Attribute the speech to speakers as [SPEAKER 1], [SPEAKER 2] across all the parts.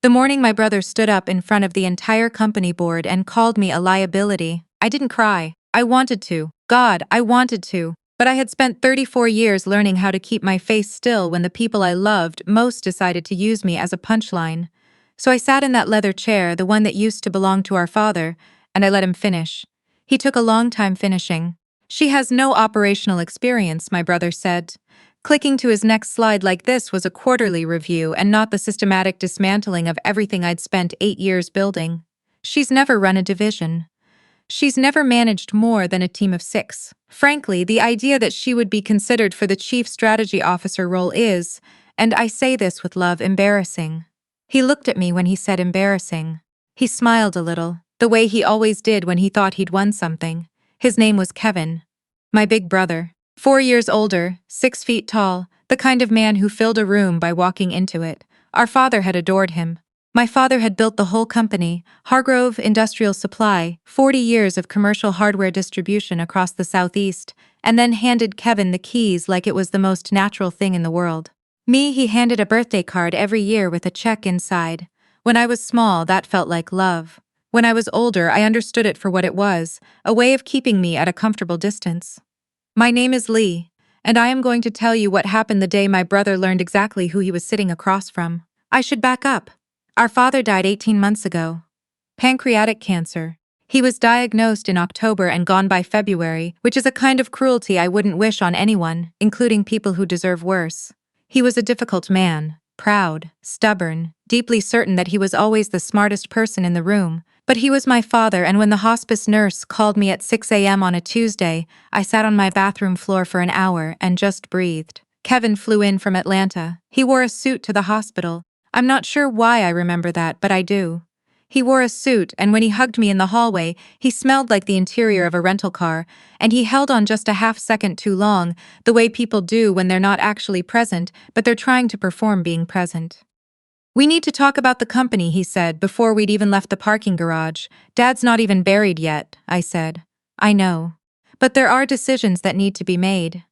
[SPEAKER 1] The morning my brother stood up in front of the entire company board and called me a liability, I didn't cry. I wanted to. God, I wanted to. But I had spent 34 years learning how to keep my face still when the people I loved most decided to use me as a punchline. So I sat in that leather chair, the one that used to belong to our father, and I let him finish. He took a long time finishing. She has no operational experience, my brother said. Clicking to his next slide like this was a quarterly review and not the systematic dismantling of everything I'd spent 8 years building. She's never run a division. She's never managed more than a team of 6. Frankly, the idea that she would be considered for the chief strategy officer role is, and I say this with love, embarrassing. He looked at me when he said embarrassing. He smiled a little, the way he always did when he thought he'd won something. His name was Kevin. My big brother. 4 years older, 6 feet tall, the kind of man who filled a room by walking into it. Our father had adored him. My father had built the whole company, Hargrove Industrial Supply, 40 years of commercial hardware distribution across the Southeast, and then handed Kevin the keys like it was the most natural thing in the world. Me, he handed a birthday card every year with a check inside. When I was small, that felt like love. When I was older, I understood it for what it was, a way of keeping me at a comfortable distance. My name is Leigh, and I am going to tell you what happened the day my brother learned exactly who he was sitting across from. I should back up. Our father died 18 months ago. Pancreatic cancer. He was diagnosed in October and gone by February, which is a kind of cruelty I wouldn't wish on anyone, including people who deserve worse. He was a difficult man, proud, stubborn, deeply certain that he was always the smartest person in the room. But he was my father, and when the hospice nurse called me at 6 a.m. on a Tuesday, I sat on my bathroom floor for an hour and just breathed. Kevin flew in from Atlanta. He wore a suit to the hospital. I'm not sure why I remember that, but I do. He wore a suit, and when he hugged me in the hallway, he smelled like the interior of a rental car, and he held on just a half-second too long, the way people do when they're not actually present, but they're trying to perform being present. We need to talk about the company, he said, before we'd even left the parking garage. Dad's not even buried yet, I said. I know. But there are decisions that need to be made.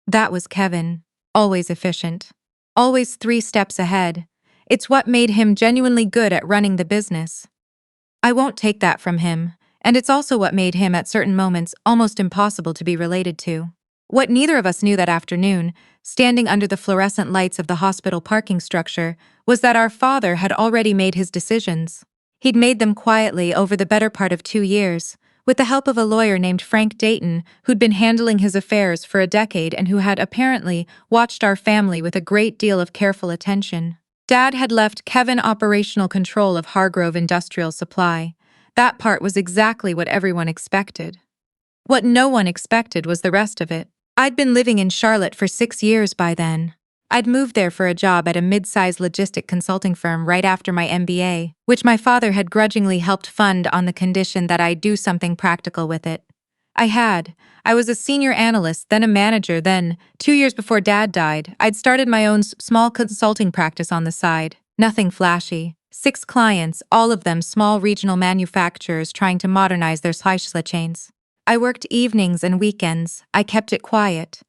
[SPEAKER 1] That was Kevin. Always efficient. Always 3 steps ahead. It's what made him genuinely good at running the business. I won't take that from him, and it's also what made him at certain moments almost impossible to be related to. What neither of us knew that afternoon, standing under the fluorescent lights of the hospital parking structure, was that our father had already made his decisions. He'd made them quietly over the better part of 2 years, with the help of a lawyer named Frank Dayton, who'd been handling his affairs for a decade and who had apparently watched our family with a great deal of careful attention. Dad had left Kevin operational control of Hargrove Industrial Supply. That part was exactly what everyone expected. What no one expected was the rest of it. I'd been living in Charlotte for 6 years by then. I'd moved there for a job at a mid-sized logistic consulting firm right after my MBA, which my father had grudgingly helped fund on the condition that I do something practical with it. I was a senior analyst, then a manager, then, 2 years before Dad died, I'd started my own small consulting practice on the side. Nothing flashy. 6 clients, all of them small regional manufacturers trying to modernize their supply chains. I worked evenings and weekends. I kept it quiet.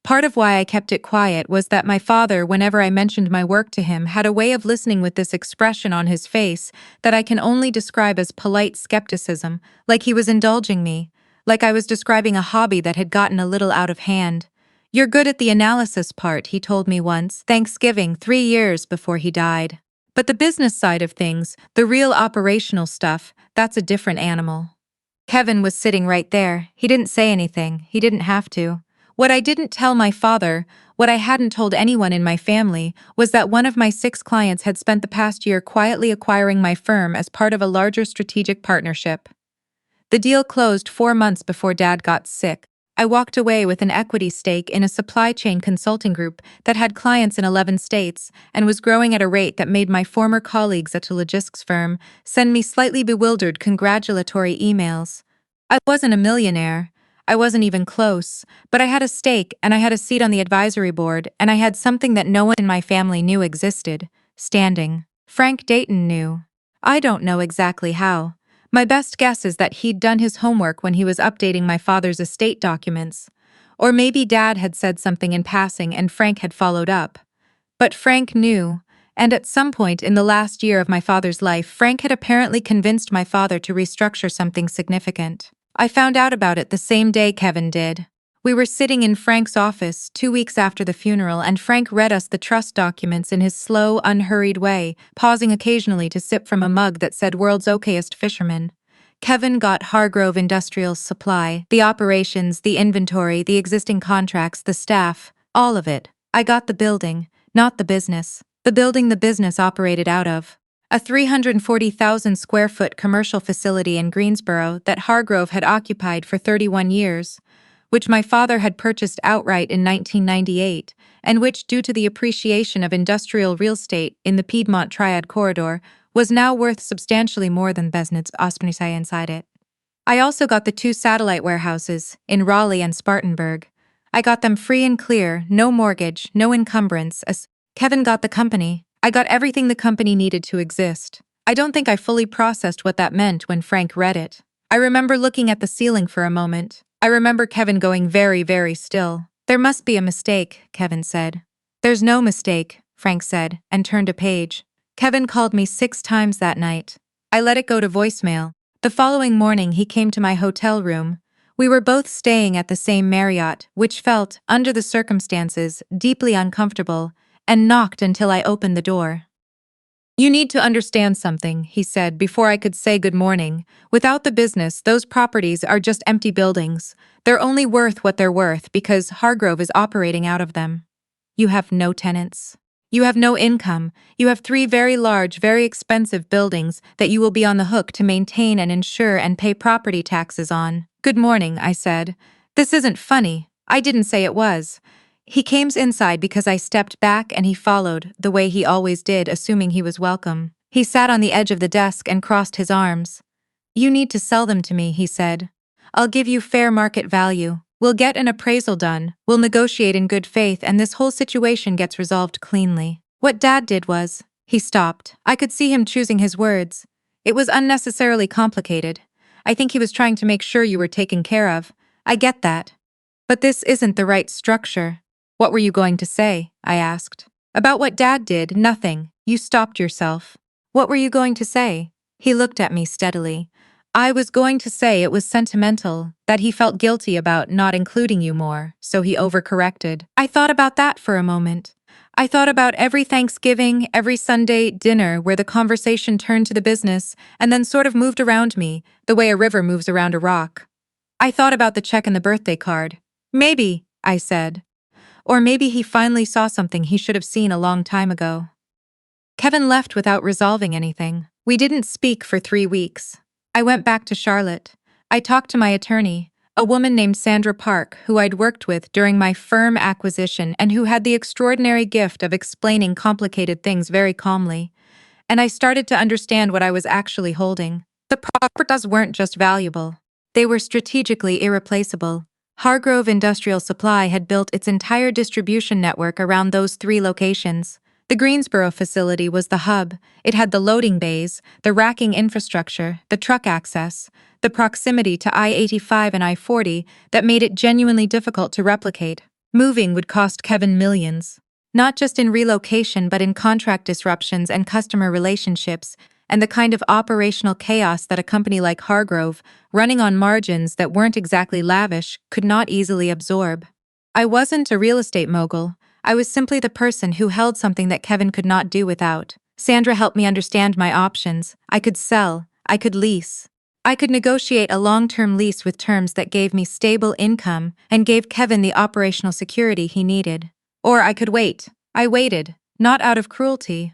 [SPEAKER 1] Part of why I kept it quiet was that my father, whenever I mentioned my work to him, had a way of listening with this expression on his face that I can only describe as polite skepticism, like he was indulging me, like I was describing a hobby that had gotten a little out of hand. "You're good at the analysis part," he told me once, Thanksgiving, 3 years before he died. But the business side of things, the real operational stuff, that's a different animal. Kevin was sitting right there. He didn't say anything. He didn't have to. What I didn't tell my father, what I hadn't told anyone in my family, was that one of my 6 clients had spent the past year quietly acquiring my firm as part of a larger strategic partnership. The deal closed 4 months before Dad got sick. I walked away with an equity stake in a supply chain consulting group that had clients in 11 states and was growing at a rate that made my former colleagues at a logistics firm send me slightly bewildered congratulatory emails. I wasn't a millionaire. I wasn't even close, but I had a stake and I had a seat on the advisory board and I had something that no one in my family knew existed, standing. Frank Dayton knew. I don't know exactly how. My best guess is that he'd done his homework when he was updating my father's estate documents. Or maybe Dad had said something in passing and Frank had followed up. But Frank knew, And at some point in the last year of my father's life, Frank had apparently convinced my father to restructure something significant. I found out about it the same day Kevin did. We were sitting in Frank's office 2 weeks after the funeral, and Frank read us the trust documents in his slow, unhurried way, pausing occasionally to sip from a mug that said "World's Okayest Fisherman." Kevin got Hargrove Industrial Supply, the operations, the inventory, the existing contracts, the staff, all of it. I got the building, not the business. The building the business operated out of. A 340,000 square foot commercial facility in Greensboro that Hargrove had occupied for 31 years, which my father had purchased outright in 1998, and which, due to the appreciation of industrial real estate in the Piedmont Triad Corridor, was now worth substantially more than business Ospnisai inside it. I also got the 2 satellite warehouses, in Raleigh and Spartanburg. I got them free and clear, no mortgage, no encumbrance. As Kevin got the company, I got everything the company needed to exist. I don't think I fully processed what that meant when Frank read it. I remember looking at the ceiling for a moment. I remember Kevin going very, very still. "There must be a mistake," Kevin said. "There's no mistake," Frank said, and turned a page. Kevin called me 6 times that night. I let it go to voicemail. The following morning he came to my hotel room. We were both staying at the same Marriott, which felt, under the circumstances, deeply uncomfortable, and knocked until I opened the door. "You need to understand something," he said before I could say good morning. "Without the business, those properties are just empty buildings. They're only worth what they're worth because Hargrove is operating out of them. You have no tenants. You have no income. You have 3 very large, very expensive buildings that you will be on the hook to maintain and insure and pay property taxes on." "Good morning," I said. "This isn't funny." I didn't say it was. He came inside because I stepped back and he followed, the way he always did, assuming he was welcome. He sat on the edge of the desk and crossed his arms. "You need to sell them to me," he said. "I'll give you fair market value. We'll get an appraisal done, we'll negotiate in good faith, and this whole situation gets resolved cleanly." What Dad did was... He stopped. I could see him choosing his words. "It was unnecessarily complicated. I think he was trying to make sure you were taken care of. I get that. But this isn't the right structure." "What were you going to say?" I asked. "About what Dad did, nothing. You stopped yourself." "What were you going to say?" He looked at me steadily. "I was going to say it was sentimental, that he felt guilty about not including you more, so he overcorrected." I thought about that for a moment. I thought about every Thanksgiving, every Sunday dinner where the conversation turned to the business and then sort of moved around me, the way a river moves around a rock. I thought about the check and the birthday card. "Maybe," I said. Or maybe he finally saw something he should have seen a long time ago. Kevin left without resolving anything. We didn't speak for 3 weeks. I went back to Charlotte. I talked to my attorney, a woman named Sandra Park, who I'd worked with during my firm acquisition and who had the extraordinary gift of explaining complicated things very calmly. And I started to understand what I was actually holding. The properties weren't just valuable. They were strategically irreplaceable. Hargrove Industrial Supply had built its entire distribution network around those 3 locations. The Greensboro facility was the hub. It had the loading bays, the racking infrastructure, the truck access, the proximity to I-85 and I-40 that made it genuinely difficult to replicate. Moving would cost Kevin millions, not just in relocation but in contract disruptions and customer relationships, and the kind of operational chaos that a company like Hargrove, running on margins that weren't exactly lavish, could not easily absorb. I wasn't a real estate mogul. I was simply the person who held something that Kevin could not do without. Sandra helped me understand my options. I could sell. I could lease. I could negotiate a long-term lease with terms that gave me stable income and gave Kevin the operational security he needed. Or I could wait. I waited, not out of cruelty.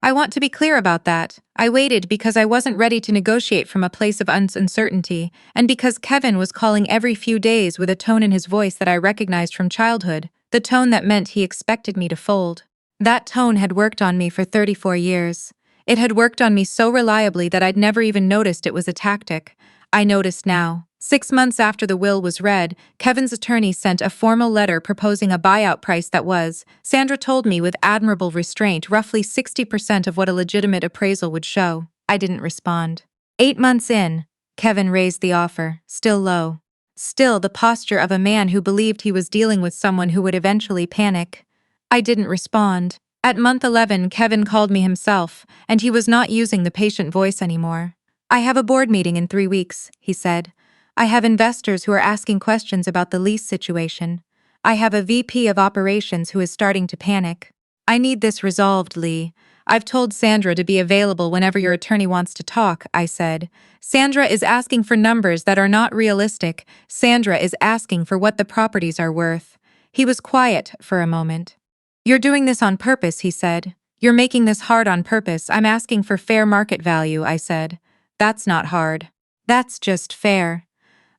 [SPEAKER 1] I want to be clear about that. I waited because I wasn't ready to negotiate from a place of uncertainty, and because Kevin was calling every few days with a tone in his voice that I recognized from childhood, the tone that meant he expected me to fold. That tone had worked on me for 34 years. It had worked on me so reliably that I'd never even noticed it was a tactic. I noticed now. 6 months after the will was read, Kevin's attorney sent a formal letter proposing a buyout price that was, Sandra told me with admirable restraint, roughly 60% of what a legitimate appraisal would show. I didn't respond. 8 months in, Kevin raised the offer, still low. Still the posture of a man who believed he was dealing with someone who would eventually panic. I didn't respond. At month 11, Kevin called me himself, and he was not using the patient voice anymore. "I have a board meeting in 3 weeks," he said. "I have investors who are asking questions about the lease situation. I have a VP of operations who is starting to panic. I need this resolved, Leigh. I've told Sandra to be available whenever your attorney wants to talk," I said. "Sandra is asking for numbers that are not realistic. Sandra is asking for what the properties are worth." He was quiet for a moment. "You're doing this on purpose," he said. "You're making this hard on purpose. I'm asking for fair market value," I said. "That's not hard. That's just fair."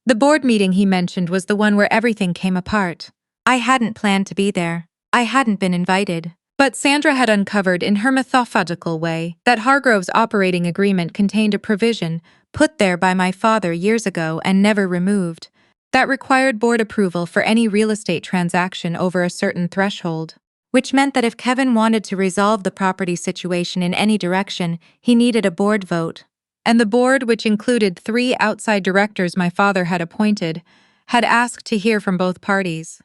[SPEAKER 1] The board meeting he mentioned was the one where everything came apart. I hadn't planned to be there. I hadn't been invited. But Sandra had uncovered in her methodical way that Hargrove's operating agreement contained a provision put there by my father years ago and never removed that required board approval for any real estate transaction over a certain threshold. Which meant that if Kevin wanted to resolve the property situation in any direction, he needed a board vote. And the board, which included 3 outside directors my father had appointed, had asked to hear from both parties.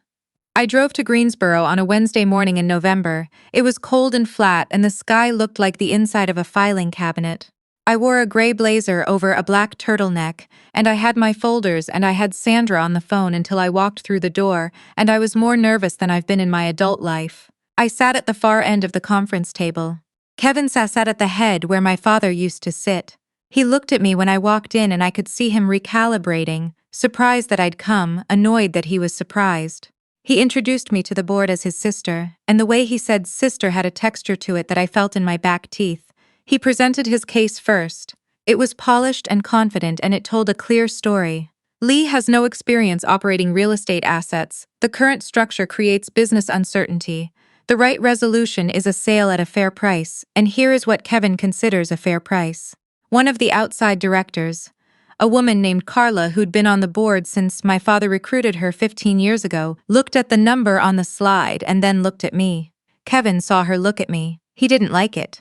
[SPEAKER 1] I drove to Greensboro on a Wednesday morning in November. It was cold and flat, and the sky looked like the inside of a filing cabinet. I wore a gray blazer over a black turtleneck, and I had my folders, and I had Sandra on the phone until I walked through the door, and I was more nervous than I've been in my adult life. I sat at the far end of the conference table. Kevin sat at the head where my father used to sit. He looked at me when I walked in, and I could see him recalibrating, surprised that I'd come, annoyed that he was surprised. He introduced me to the board as his sister, and the way he said sister had a texture to it that I felt in my back teeth. He presented his case first. It was polished and confident, and it told a clear story. Leigh has no experience operating real estate assets. The current structure creates business uncertainty. The right resolution is a sale at a fair price, and here is what Kevin considers a fair price. One of the outside directors, a woman named Carla who'd been on the board since my father recruited her 15 years ago, looked at the number on the slide and then looked at me. Kevin saw her look at me. He didn't like it.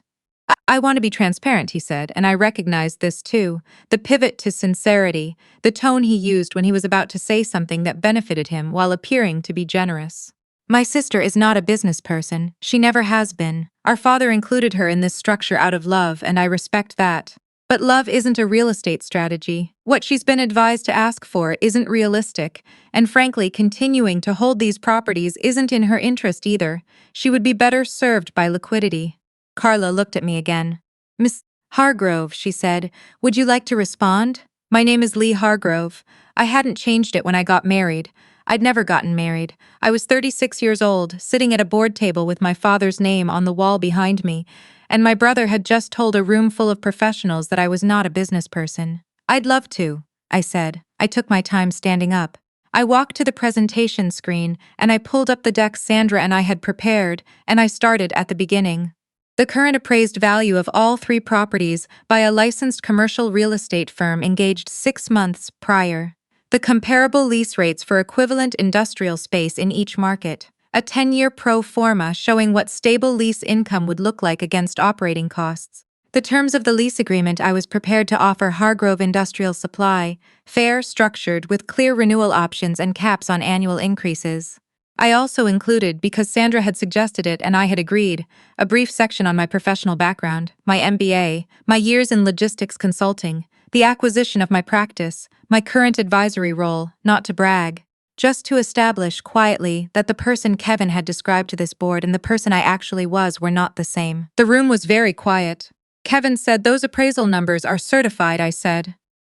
[SPEAKER 1] I want to be transparent," he said, and I recognized this too. The pivot to sincerity, the tone he used when he was about to say something that benefited him while appearing to be generous. "My sister is not a business person. She never has been. Our father included her in this structure out of love, and I respect that. But love isn't a real estate strategy. What she's been advised to ask for isn't realistic, and frankly, continuing to hold these properties isn't in her interest either. She would be better served by liquidity." Carla looked at me again. "Miss Hargrove," she said, "would you like to respond? My name is Leigh Hargrove. I hadn't changed it when I got married. I'd never gotten married. I was 36 years old, sitting at a board table with my father's name on the wall behind me, and my brother had just told a room full of professionals that I was not a business person. I'd love to," I said. I took my time standing up. I walked to the presentation screen, and I pulled up the deck Sandra and I had prepared, and I started at the beginning. The current appraised value of all 3 properties by a licensed commercial real estate firm engaged 6 months prior. The comparable lease rates for equivalent industrial space in each market. A 10-year pro forma showing what stable lease income would look like against operating costs. The terms of the lease agreement I was prepared to offer Hargrove Industrial Supply, fair, structured, with clear renewal options and caps on annual increases. I also included, because Sandra had suggested it and I had agreed, a brief section on my professional background, my MBA, my years in logistics consulting, the acquisition of my practice, my current advisory role, not to brag, just to establish quietly that the person Kevin had described to this board and the person I actually was were not the same. The room was very quiet. Kevin said, "Those appraisal numbers are certified," I said,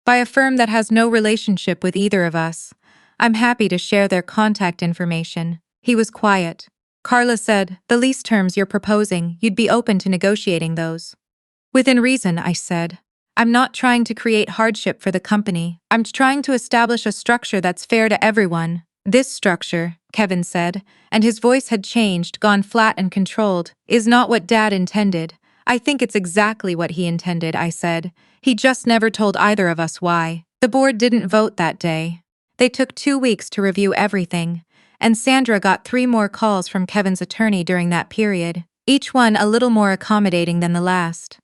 [SPEAKER 1] "by a firm that has no relationship with either of us. I'm happy to share their contact information." He was quiet. Carla said, "The lease terms you're proposing, you'd be open to negotiating those." "Within reason," I said. "I'm not trying to create hardship for the company. I'm trying to establish a structure that's fair to everyone." "This structure," Kevin said, and his voice had changed, gone flat and controlled, "is not what Dad intended." "I think it's exactly what he intended," I said. "He just never told either of us why." The board didn't vote that day. They took 2 weeks to review everything, and Sandra got 3 more calls from Kevin's attorney during that period, each one a little more accommodating than the last.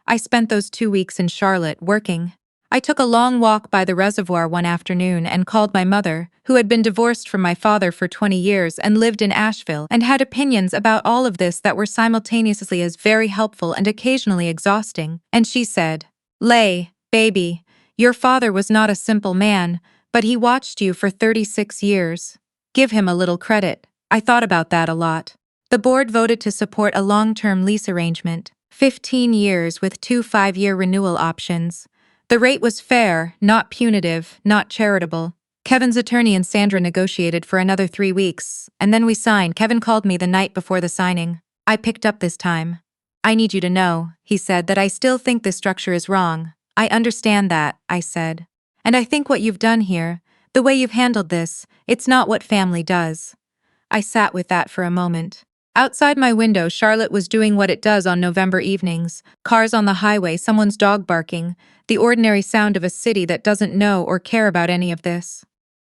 [SPEAKER 1] I spent those 2 weeks in Charlotte working. I took a long walk by the reservoir one afternoon and called my mother, who had been divorced from my father for 20 years and lived in Asheville and had opinions about all of this that were simultaneously as very helpful and occasionally exhausting, and she said, "Leigh, baby, your father was not a simple man, but he watched you for 36 years. Give him a little credit." I thought about that a lot. The board voted to support a long-term lease arrangement, 15 years with 2 5-year renewal options. The rate was fair, not punitive, not charitable. Kevin's attorney and Sandra negotiated for another 3 weeks, and then we signed. Kevin called me the night before the signing. I picked up this time. "I need you to know," he said, "that I still think this structure is wrong." "I understand that," I said. "And I think what you've done here, the way you've handled this, it's not what family does." I sat with that for a moment. Outside my window, Charlotte was doing what it does on November evenings. Cars on the highway, someone's dog barking, the ordinary sound of a city that doesn't know or care about any of this.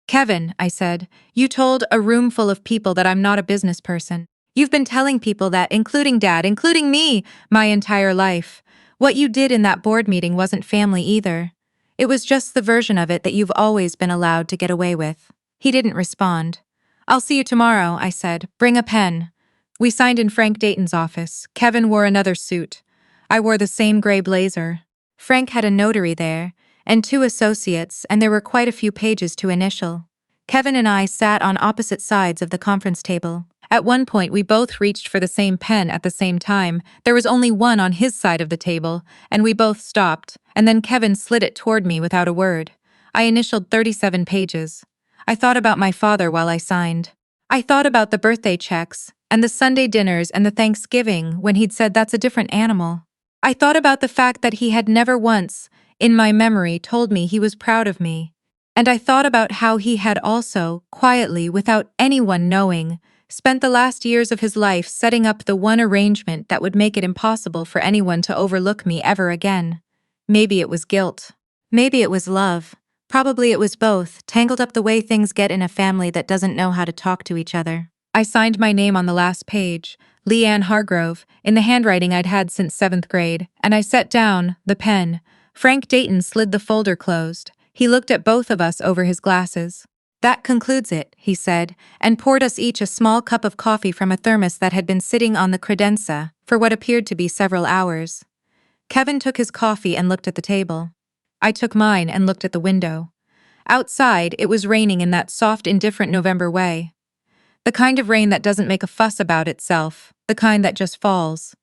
[SPEAKER 1] "Kevin," I said, "you told a room full of people that I'm not a business person. You've been telling people that, including Dad, including me, my entire life. What you did in that board meeting wasn't family either. It was just the version of it that you've always been allowed to get away with." He didn't respond. "I'll see you tomorrow," I said. "Bring a pen." We signed in Frank Dayton's office. Kevin wore another suit. I wore the same gray blazer. Frank had a notary there, and 2 associates, and there were quite a few pages to initial. Kevin and I sat on opposite sides of the conference table. At one point, we both reached for the same pen at the same time. There was only one on his side of the table, and we both stopped, and then Kevin slid it toward me without a word. I initialed 37 pages. I thought about my father while I signed. I thought about the birthday checks, and the Sunday dinners and the Thanksgiving when he'd said that's a different animal. I thought about the fact that he had never once, in my memory, told me he was proud of me. And I thought about how he had also, quietly, without anyone knowing, spent the last years of his life setting up the one arrangement that would make it impossible for anyone to overlook me ever again. Maybe it was guilt. Maybe it was love. Probably it was both, tangled up the way things get in a family that doesn't know how to talk to each other. I signed my name on the last page, Leigh Hargrove, in the handwriting I'd had since 7th grade, and I set down the pen. Frank Dayton slid the folder closed. He looked at both of us over his glasses. "That concludes it," he said, and poured us each a small cup of coffee from a thermos that had been sitting on the credenza for what appeared to be several hours. Kevin took his coffee and looked at the table. I took mine and looked at the window. Outside, it was raining in that soft, indifferent November way. The kind of rain that doesn't make a fuss about itself, the kind that just falls.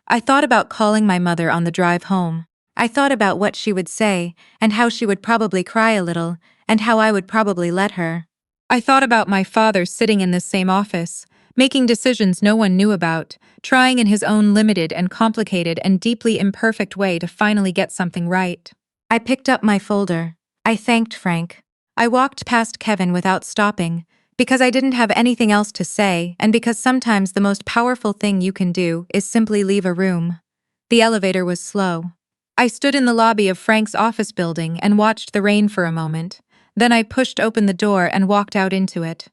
[SPEAKER 1] I thought about calling my mother on the drive home. I thought about what she would say, and how she would probably cry a little, and how I would probably let her. I thought about my father sitting in this same office, making decisions no one knew about, trying in his own limited and complicated and deeply imperfect way to finally get something right. I picked up my folder. I thanked Frank. I walked past Kevin without stopping, because I didn't have anything else to say, and because sometimes the most powerful thing you can do is simply leave a room. The elevator was slow. I stood in the lobby of Frank's office building and watched the rain for a moment. Then I pushed open the door and walked out into it.